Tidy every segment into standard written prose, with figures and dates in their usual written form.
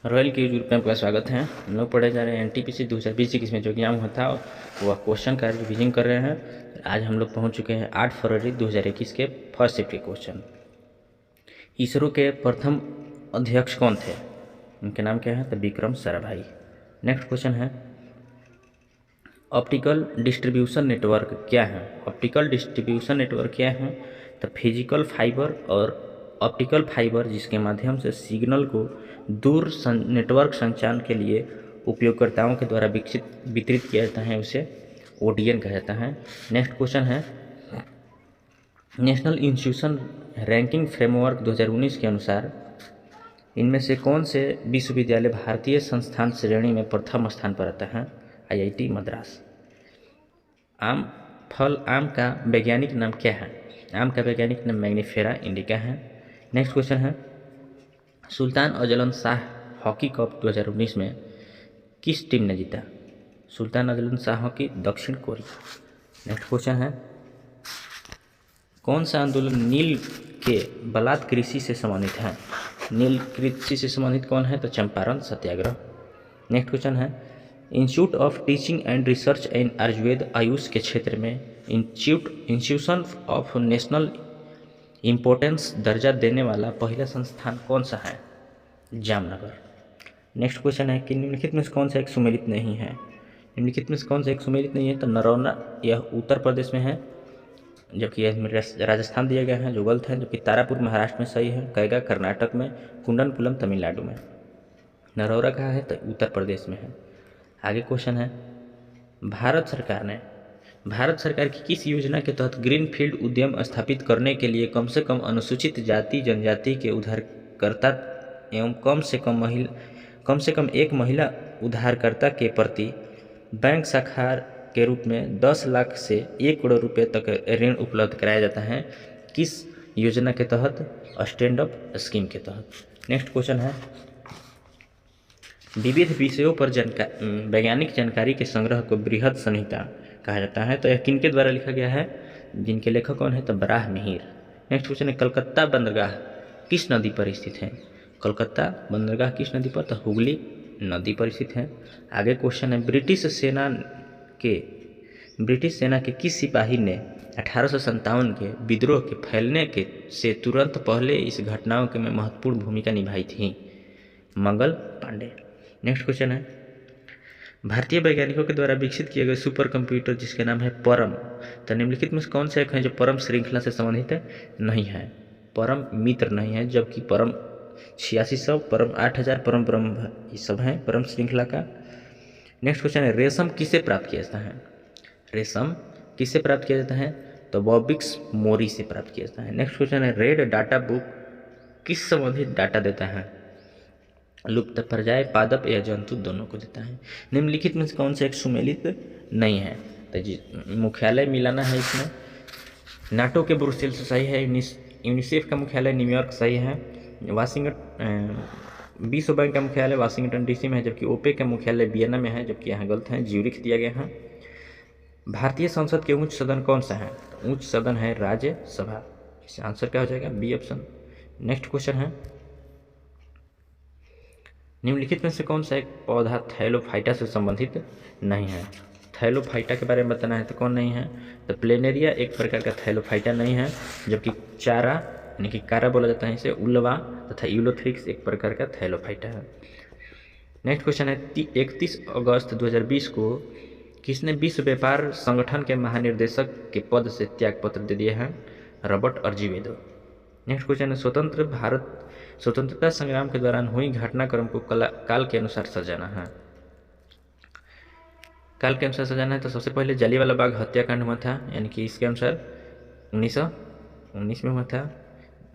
Royal के YouTube पे आपका स्वागत है। हम लोग पढ़े जा रहे हैं एनटीपीसी 2020 में जो एग्जाम हुआ था वह क्वेश्चन का रिवीजन कर रहे हैं। आज हम लोग पहुंच चुके हैं 8 फरवरी 2021 के फर्स्ट शिफ्ट के क्वेश्चन। इसरो के प्रथम अध्यक्ष कौन थे? उनके नाम क्या है? तो विक्रम साराभाई। नेक्स्ट क्वेश्चन है ऑप्टिकल डिस्ट्रीब्यूशन नेटवर्क क्या है? ऑप्टिकल डिस्ट्रीब्यूशन नेटवर्क क्या है? तो फिजिकल फाइबर और ऑप्टिकल फाइबर जिसके माध्यम से सिग्नल को दूर नेटवर्क संचार के लिए उपयोगकर्ताओं के द्वारा वितरित किया जाता है उसे ओडीएन कहा जाता है। नेक्स्ट क्वेश्चन है नेशनल इंस्टीट्यूशन रैंकिंग फ्रेमवर्क 2019 के अनुसार इनमें से कौन से विश्वविद्यालय भारतीय संस्थान श्रेणी में प्रथम स्थान पर आता है? आईआईटी मद्रास। आम का वैज्ञानिक नाम क्या है? आम का वैज्ञानिक नाम मैग्नीफेरा इंडिका है। नेक्स्ट क्वेश्चन है Sultan Azlan Shah hockey cup 2019 में किस टीम ने जीता? सुल्तान अजलन शाह हॉकी दक्षिण कोरिया। नेक्स्ट क्वेश्चन है कौन सा आंदोलन नील के बलात् कृषि से संबंधित है? नील कृषि से संबंधित कौन है? तो चंपारण सत्याग्रह। नेक्स्ट क्वेश्चन है institute of teaching and research इन आयुर्वेद आयुष के क्षेत्र में इंस्टीट्यूशन ऑफ नेशनल इम्पोर्टेंस दर्जा देने वाला पहला संस्थान कौन सा है? जामनगर। नेक्स्ट क्वेश्चन है कि निम्नलिखित में से कौन सा एक सुमेलित नहीं है? निम्नलिखित में से कौन सा एक सुमेलित नहीं है? तो नरौना यह उत्तर प्रदेश में है, जबकि यह राजस्थान दिया गया है जो गलत है, जबकि तारापुर महाराष्ट्र में सही है, कैगा कर्नाटक में, कुंडनकुलम तमिलनाडु में। नरौरा कहाँ है? तो उत्तर प्रदेश में है। आगे क्वेश्चन है भारत सरकार की किस योजना के तहत ग्रीनफील्ड उद्यम स्थापित करने के लिए कम से कम अनुसूचित जाति जनजाति के उधारकर्ता एवं कम से कम एक महिला उधारकर्ता के प्रति बैंक शाखा के रूप में 10 लाख से 1 करोड़ रुपए तक ऋण उपलब्ध कराया जाता है? किस योजना के तहत? स्टैंड अप स्कीम के तहत। नेक्स्ट क्वेश्चन है विविध विषयों पर वैज्ञानिक जानकारी के संग्रह को बृहद संहिता कहा जाता है। तो यह किनके द्वारा लिखा गया है? जिनके लेखक कौन है? तो बराह मिहिर। नेक्स्ट क्वेश्चन है कलकत्ता बंदरगाह किस नदी पर स्थित है? कलकत्ता बंदरगाह किस नदी पर? तो हुगली नदी पर स्थित है। आगे क्वेश्चन है ब्रिटिश सेना के किस सिपाही ने 1857 के विद्रोह के फैलने के से तुरंत पहले इस घटनाओं के में महत्वपूर्ण भूमिका निभाई थी? मंगल पांडे। नेक्स्ट क्वेश्चन है भारतीय वैज्ञानिकों के द्वारा विकसित किए गए सुपर कंप्यूटर जिसके नाम है परम, तो निम्नलिखित में कौन सा एक है जो परम श्रृंखला से संबंधित है? नहीं है, परम मित्र नहीं है, जबकि परम 8600, परम 8000, परम ब्रह्म ये सब हैं परम श्रृंखला का। नेक्स्ट क्वेश्चन है रेशम किसे प्राप्त किया जाता है? रेशम किससे प्राप्त किया जाता है? तो बॉबिक्स मोरी से प्राप्त किया जाता है। नेक्स्ट क्वेश्चन है रेड डाटा बुक किस संबंधित डाटा देता है? लुप्त पर्याय, पादप या जंतु दोनों को देता है। निम्नलिखित में से कौन सा एक सुमेलित नहीं है? तो जी मुख्यालय मिलाना है इसमें। नाटो के ब्रुसेल्स सही है। यूनिसेफ का मुख्यालय न्यूयॉर्क सही है। विश्व बैंक का मुख्यालय वाशिंगटन डीसी में है, जबकि ओपेक का मुख्यालय वियना में है, जबकि यहाँ गलत है, ज्यूरिख दिया गया है। भारतीय संसद के उच्च सदन कौन सा है? तो उच्च सदन है राज्यसभा। इसका आंसर क्या हो जाएगा? B option. नेक्स्ट क्वेश्चन है निम्नलिखित में से कौन सा एक पौधा थैलोफाइटा से संबंधित नहीं है? थैलोफाइटा के बारे में बताना है तो कौन नहीं है? तो प्लेनेरिया एक प्रकार का थैलोफाइटा नहीं है, जबकि चारा यानी कि कारा बोला जाता है इसे, उल्वा तथा यूलोथ्रिक्स एक प्रकार का थैलोफाइटा है। नेक्स्ट क्वेश्चन है 31 अगस्त 2020 को किसने विश्व व्यापार संगठन के महानिर्देशक के पद से त्यागपत्र दे दिया है? रॉबर्ट अर्जिवेदो। नेक्स्ट क्वेश्चन है स्वतंत्रता संग्राम के दौरान हुई घटनाक्रम को काल के अनुसार सजाना है। काल के अनुसार सजाना है तो सबसे पहले जालियांवाला बाग हत्याकांड हुआ था, यानी कि इसके अनुसार 1919 में हुआ था।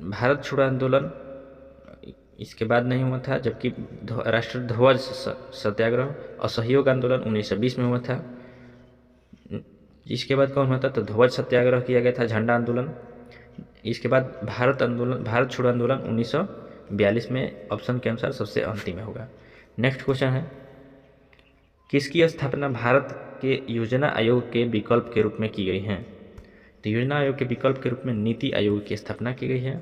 भारत छोड़ो आंदोलन इसके बाद नहीं हुआ था, जबकि राष्ट्र ध्वज सत्याग्रह असहयोग आंदोलन 1920 में हुआ था। इसके बाद कौन हुआ था? तो ध्वज सत्याग्रह किया गया था, झंडा आंदोलन। इसके बाद भारत छोड़ो आंदोलन 1942 में ऑप्शन के अनुसार सबसे अंतिम में होगा। नेक्स्ट क्वेश्चन है किसकी स्थापना भारत के योजना आयोग के विकल्प के रूप में की गई है? तो योजना आयोग के विकल्प के रूप में नीति आयोग की स्थापना की गई है।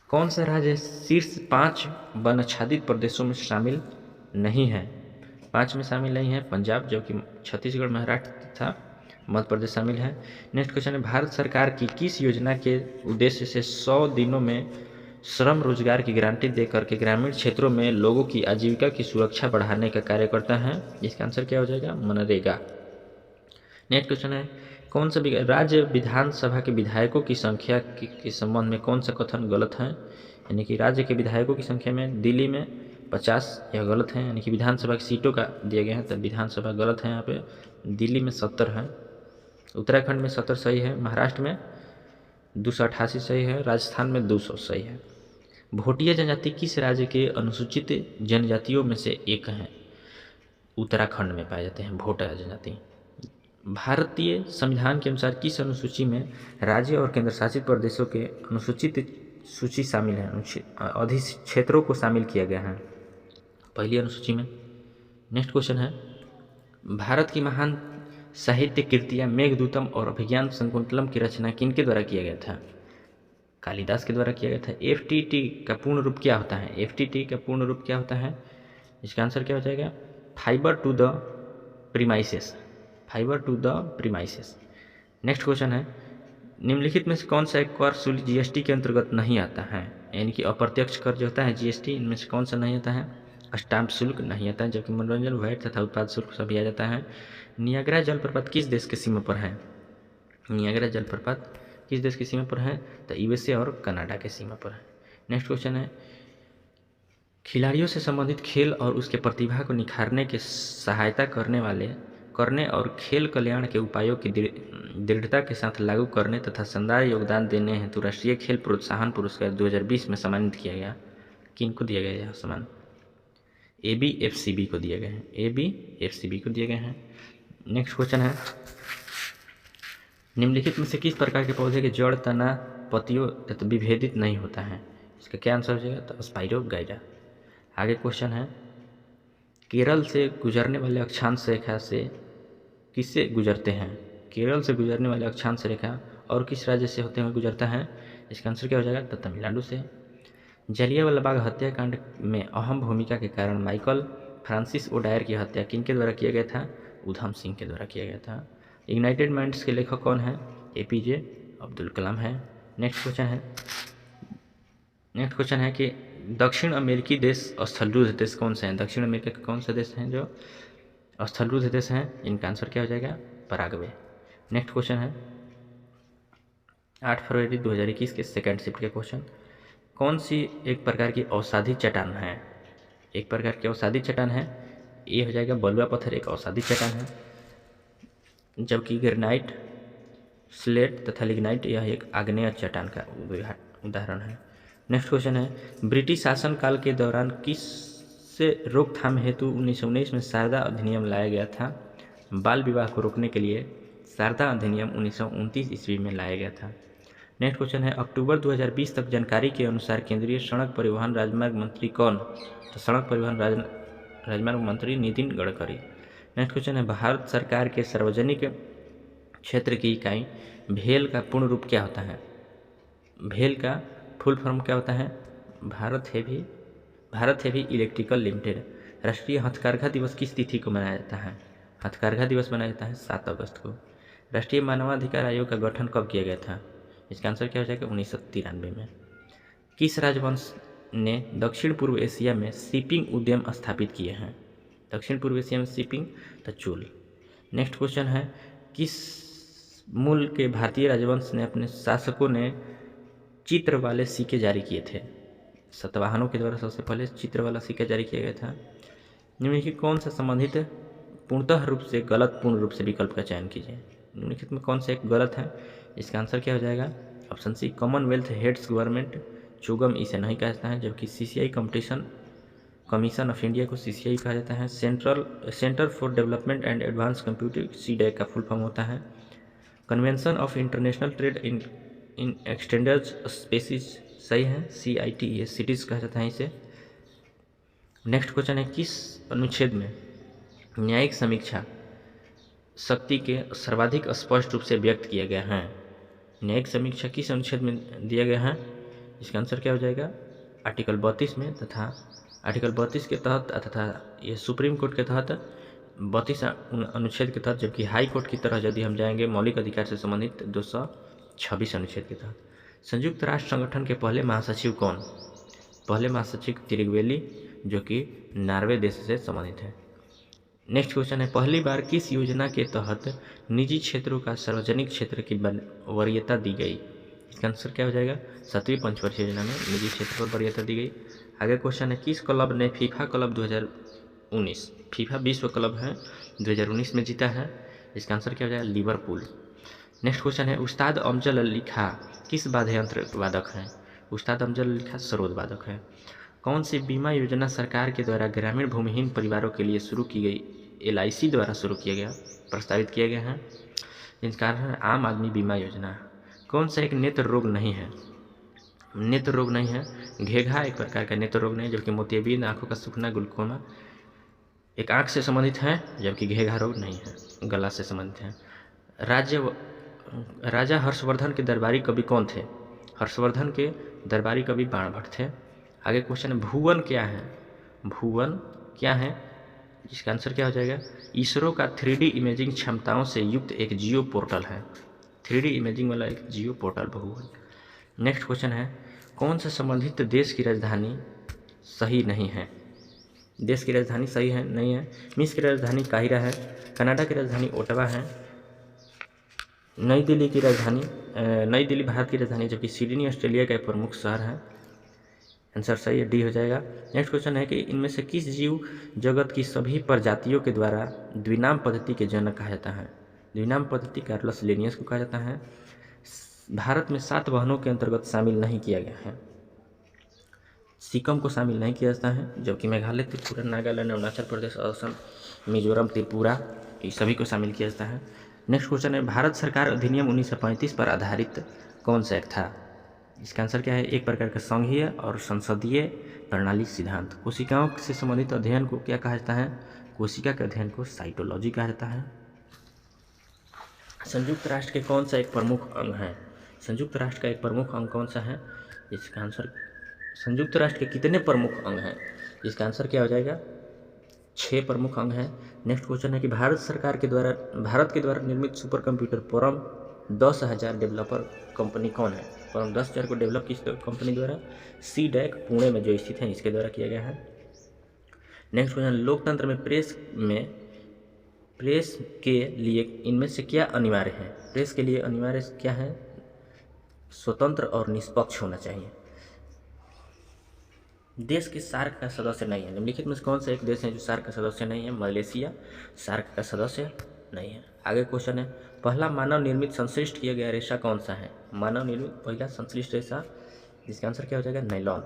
कौन सा राज्य शीर्ष 5 वन आच्छादित प्रदेशों में शामिल नहीं है? 5 में शामिल नहीं है पंजाब, जो कि छत्तीसगढ़, महाराष्ट्र तथा मध्य प्रदेश शामिल है। नेक्स्ट क्वेश्चन है, भारत सरकार की किस योजना के उद्देश्य से 100 दिनों में श्रम रोजगार की गारंटी दे करके ग्रामीण क्षेत्रों में लोगों की आजीविका की सुरक्षा बढ़ाने का कार्य करता है? इसका आंसर क्या हो जाएगा? मनरेगा। नेक्स्ट क्वेश्चन है, कौन सा राज्य विधानसभा के विधायकों की संख्या के संबंध में कौन सा कथन गलत है? यानी कि राज्य के विधायकों की संख्या में दिल्ली में 50 यह गलत है, यानी कि विधानसभा की सीटों का दिया गया है तो विधानसभा गलत है। यहाँ पे दिल्ली में 70 है, उत्तराखंड में 70 सही है, महाराष्ट्र में 288 सही है, राजस्थान में 200 सही है। भोटिया जनजाति किस राज्य के अनुसूचित जनजातियों में से एक है? उत्तराखंड में पाए जाते हैं भोटिया जनजाति। भारतीय संविधान के अनुसार किस अनुसूची में राज्य और केंद्र शासित प्रदेशों के अनुसूचित सूची शामिल है, अधिक्षेत्रों को शामिल किया गया है? पहली अनुसूची में। नेक्स्ट क्वेश्चन है, भारत की महान साहित्य कृतियाँ मेघदूतम और अभिज्ञान शकुंतलम की रचना किनके द्वारा किया गया था? कालिदास के द्वारा किया गया था। FTT का पूर्ण रूप क्या होता है? FTT का पूर्ण रूप क्या होता है? इसका आंसर क्या हो जाएगा? Fibre to the premises. Fibre to the premises. Next question है, निम्नलिखित में से कौन सा एक कर शुल्क GST के अंतर्गत नहीं आता है? यानी कि अप्रत्यक्ष कर जो होता है GST, इनमें से कौन सा नहीं आता है? स्टाम्प शुल्क नहीं आता है, जबकि मनोरंजन, वैट तथा उत्पाद शुल्क सभी आ जाता है। नियाग्रा जलप्रपात किस देश के सीमा पर है? नियाग्रा जलप्रपात किस देश की सीमा पर है? तो USA और कनाडा के सीमा पर है। नेक्स्ट क्वेश्चन है, खिलाड़ियों से संबंधित खेल और उसके प्रतिभा को निखारने के सहायता करने और खेल कल्याण के उपायों की दृढ़ता के साथ लागू करने तथा शानदार योगदान देने हेतु राष्ट्रीय खेल प्रोत्साहन पुरस्कार 2020 में सम्मानित किया गया। किनको दिया गया यह सम्मान? ABFCB को दिए गए हैं। ABFCB को दिए गए हैं। नेक्स्ट क्वेश्चन है, निम्नलिखित में से किस प्रकार के पौधे के जड़, तना, पत्तियों तथा विभेदित नहीं होता है? इसका क्या आंसर हो जाएगा? तो स्पाइरोगाइटा। आगे क्वेश्चन है, केरल से गुजरने वाले अक्षांश रेखा से किससे गुजरते हैं? केरल से गुजरने वाले अक्षांश रेखा और किस राज्य से होते हुए गुजरता है? इसका आंसर क्या हो जाएगा? तो तमिलनाडु से। जलियांवाला बाग हत्याकांड में अहम भूमिका के कारण माइकल फ्रांसिस ओडायर की हत्या किनके द्वारा किया गया था? उधम सिंह के द्वारा किया गया था। इग्नाइटेड माइंड्स के लेखक कौन है? APJ अब्दुल कलाम है। नेक्स्ट क्वेश्चन है कि दक्षिण अमेरिकी देश स्थलरूद्ध देश कौन से हैं? दक्षिण अमेरिका के कौन से देश हैं जो स्थलरूद्ध देश हैं? इनका आंसर क्या हो जाएगा? पराग्वे। नेक्स्ट क्वेश्चन है 8 फरवरी 2021 के सेकंड शिफ्ट के क्वेश्चन, कौन सी एक प्रकार की औषधि चट्टान है? एक प्रकार की औषधि चट्टान है, ये हो जाएगा बलुआ पत्थर एक औषधि चट्टान है, जबकि ग्रेनाइट, स्लेट तथा लिग्नाइट यह एक आग्नेय चट्टान का उदाहरण है। नेक्स्ट क्वेश्चन है, ब्रिटिश शासनकाल के दौरान किस से रोकथाम हेतु 1919 में शारदा अधिनियम लाया गया था? बाल विवाह को रोकने के लिए शारदा अधिनियम 1929 ईस्वी में लाया गया था। नेक्स्ट क्वेश्चन है, अक्टूबर 2020 तक जानकारी के अनुसार केंद्रीय सड़क परिवहन राजमार्ग मंत्री कौन? तो सड़क परिवहन राजमार्ग मंत्री नितिन गडकरी। नेक्स्ट क्वेश्चन है, भारत सरकार के सार्वजनिक क्षेत्र की इकाई भेल का पूर्ण रूप क्या होता है? भेल का फुल फॉर्म क्या होता है? Bharat heavy electrical limited. राष्ट्रीय हथकरघा दिवस किस तिथि को मनाया जाता है? हथकरघा दिवस मनाया जाता है 7 अगस्त को। राष्ट्रीय मानवाधिकार आयोग का गठन कब किया गया था? इसका आंसर क्या हो जाएगा? 1993 में। किस राजवंश ने दक्षिण पूर्व एशिया में शिपिंग उद्यम स्थापित किए हैं? दक्षिण पूर्व एशिया में शिपिंग तो चूल। नेक्स्ट क्वेश्चन है, किस मूल के भारतीय राजवंश ने अपने शासकों ने चित्र वाले सिक्के जारी किए थे? सतवाहनों के द्वारा सबसे पहले चित्र वाला सिक्का जारी किया गया था। निम्नलिखित कौन सा संबंधित पूर्णतः रूप से गलत पूर्ण रूप से विकल्प का चयन कीजिए। निम्नलिखित में कौन सा एक गलत है? इसका आंसर क्या हो जाएगा? Option C, Commonwealth heads government CHOGM इसे नहीं कहा जाता है, जबकि CCI कमीशन ऑफ इंडिया को CCI कहा जाता है। Centre for development and advance computing CDAC का फुल फॉर्म होता है। Convention of international trade in extended species सही है, CITES सिटीज़ कहा जाता है इसे। नेक्स्ट क्वेश्चन है, किस अनुच्छेद में न्यायिक समीक्षा शक्ति के सर्वाधिक स्पष्ट रूप से व्यक्त किया गया है? न्यायिक समीक्षा किस अनुच्छेद में दिया गया है? इसका आंसर क्या हो जाएगा? आर्टिकल 32 में तथा आर्टिकल 32 के तहत तथा ये सुप्रीम कोर्ट के तहत 32 अनुच्छेद के तहत, जबकि हाई कोर्ट की तरह यदि हम जाएंगे मौलिक अधिकार से संबंधित 226 अनुच्छेद के तहत। संयुक्त राष्ट्र संगठन के पहले महासचिव कौन? पहले महासचिव तिरुगवेली, जो कि नॉर्वे देश से संबंधित है। नेक्स्ट क्वेश्चन है, पहली बार किस योजना के तहत निजी क्षेत्रों का सार्वजनिक क्षेत्र की वरीयता दी गई? इसका आंसर क्या हो जाएगा? 7वीं पंचवर्षीय योजना में निजी क्षेत्र पर वरीयता दी गई। आगे क्वेश्चन है, किस क्लब ने फीफा क्लब 2019 फीफा विश्व क्लब है 2019 में जीता है? इसका आंसर क्या हो जाएगा? लिवरपूल। नेक्स्ट क्वेश्चन है, उस्ताद अफजल अली खां किस वाद्य यंत्र वादक हैं? उस्ताद अफजल अली खां सरोद वादक है। कौन सी बीमा योजना सरकार के द्वारा ग्रामीण भूमिहीन परिवारों के लिए शुरू की गई? LIC द्वारा शुरू किया गया, प्रस्तावित किया गया है, जिसका है आम आदमी बीमा योजना। कौन सा एक नेत्र रोग नहीं है? नेत्र रोग नहीं है, घेघा एक प्रकार का नेत्र रोग नहीं, जबकि मोतियाबिंद, आंखों का सूखना, ग्लूकोमा एक आँख से संबंधित है, जबकि घेघा रोग नहीं है, गला से संबंधित है। राजा हर्षवर्धन के दरबारी कवि कौन थे? हर्षवर्धन के दरबारी कवि बाणभट्ट थे। आगे क्वेश्चन है, भुवन क्या है? भुवन क्या है? इसका आंसर क्या हो जाएगा? इसरो का 3D इमेजिंग क्षमताओं से युक्त एक जियो पोर्टल है। 3D इमेजिंग वाला एक जियो पोर्टल भुवन। नेक्स्ट क्वेश्चन है, कौन से संबंधित देश की राजधानी सही नहीं है? देश की राजधानी सही है नहीं है? मिस्र की राजधानी काहिरा है, कनाडा की राजधानी ओटावा है, नई दिल्ली भारत की राजधानी, जबकि सिडनी ऑस्ट्रेलिया का एक प्रमुख शहर है। आंसर सही है, डी हो जाएगा। नेक्स्ट क्वेश्चन है कि इनमें से किस जीव जगत की सभी प्रजातियों के द्वारा द्विनाम पद्धति के जनक कहा जाता है? द्विनाम पद्धति कार्लस लिनियस को कहा जाता है। भारत में 7 वाहनों के अंतर्गत शामिल नहीं किया गया है। सिक्किम को शामिल नहीं किया जाता है, जबकि मेघालय, त्रिपुरा, नागालैंड, अरुणाचल प्रदेश, असम, मिजोरम, त्रिपुरा ये सभी को शामिल किया जाता है। नेक्स्ट क्वेश्चन है, भारत सरकार अधिनियम 1935 पर आधारित कौन सा एक्ट था? इसका आंसर क्या है? एक प्रकार का संघीय और संसदीय प्रणाली सिद्धांत। कोशिकाओं से संबंधित अध्ययन को क्या कहा जाता है? कोशिका के अध्ययन को साइटोलॉजी कहा जाता है। संयुक्त राष्ट्र के कौन सा एक प्रमुख अंग है? संयुक्त राष्ट्र का एक प्रमुख अंग कौन सा है? इसका आंसर, संयुक्त राष्ट्र के कितने प्रमुख अंग हैं? इसका आंसर क्या हो जाएगा? 6 प्रमुख अंग हैं। नेक्स्ट क्वेश्चन है कि भारत के द्वारा निर्मित सुपर कंप्यूटर परम 10,000 डेवलपर कंपनी कौन है? परम 10,000 को डेवलप किस कंपनी द्वारा? CDAC पुणे में जो स्थित है इसके द्वारा किया गया है। नेक्स्ट क्वेश्चन, लोकतंत्र में प्रेस के लिए इनमें से क्या अनिवार्य है? प्रेस के लिए अनिवार्य क्या है? स्वतंत्र और निष्पक्ष होना चाहिए। देश के सार्क का सदस्य नहीं है। निम्नलिखित में से कौन सा एक देश है जो सार्क का सदस्य नहीं है? मलेशिया सार्क का सदस्य नहीं है। आगे क्वेश्चन है, पहला मानव निर्मित संश्लिष्ट किया गया रेशा कौन सा है? मानव निर्मित पहला संश्लिष्ट रेशा, जिसका आंसर क्या हो जाएगा? नायलॉन।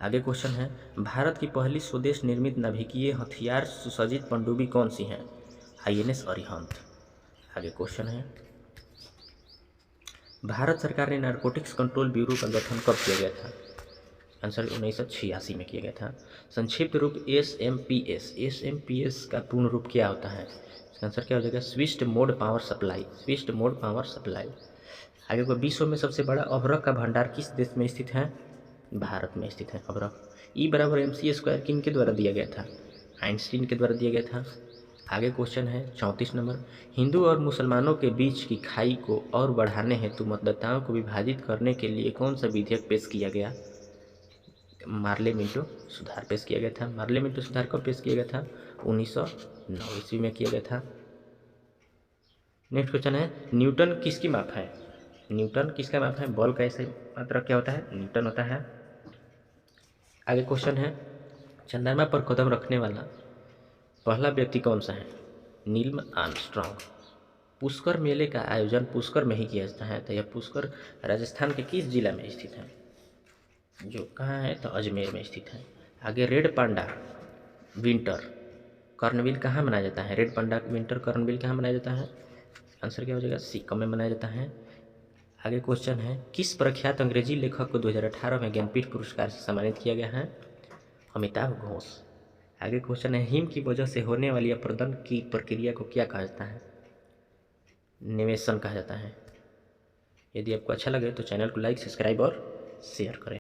आगे क्वेश्चन है, भारत की पहली स्वदेश निर्मित नाभिकीय हथियार सुसज्जित पनडुब्बी कौन सी है? INS अरिहंत। आगे क्वेश्चन है, भारत सरकार ने नारकोटिक्स कंट्रोल ब्यूरो का गठन कब किया गया था? आंसर 1986 में किया गया था। संक्षिप्त रूप SMPS का पूर्ण रूप क्या होता है? इसका आंसर क्या हो जाएगा? Switched mode power supply. आगे को, विश्व में सबसे बड़ा अभ्रक का भंडार किस देश में स्थित है? भारत में स्थित है अभ्रक। E = mc² किन के द्वारा दिया गया था? आइंस्टीन के द्वारा दिया गया था। आगे क्वेश्चन है 34 नंबर, हिंदू और मुसलमानों के बीच की खाई को और बढ़ाने हेतु मतदाताओं को विभाजित करने के लिए कौन सा विधेयक पेश किया गया? मार्ले-मिंटो सुधार पेश किया गया था। मार्ले-मिंटो सुधार कब पेश किया गया था? 1909 ईस्वी में किया गया था। नेक्स्ट क्वेश्चन है, न्यूटन किसकी माप है? न्यूटन किसका माप है? बल का ऐसा मात्रक क्या होता है? न्यूटन होता है। आगे क्वेश्चन है, चंद्रमा पर कदम रखने वाला पहला व्यक्ति कौन सा है? Neil Armstrong. पुष्कर मेले का आयोजन पुष्कर में ही किया जाता है, तो यह पुष्कर राजस्थान के किस जिला में स्थित है? जो कहाँ है? तो अजमेर में स्थित है। आगे, रेड पांडा विंटर कर्नविल कहाँ मनाया जाता है? रेड पांडा विंटर कर्नविल कहाँ मनाया जाता है? आंसर क्या हो जाएगा? सिक्किम में मनाया जाता है। आगे क्वेश्चन है, किस प्रख्यात अंग्रेजी लेखक को 2018 में ज्ञानपीठ पुरस्कार से सम्मानित किया गया है? अमिताभ घोष। आगे क्वेश्चन है, हिम की वजह से होने वाली अपर्दन की प्रक्रिया को क्या कहा जाता है? निवेशन कहा जाता है। यदि आपको अच्छा लगे तो चैनल को लाइक, सब्सक्राइब और शेयर करें।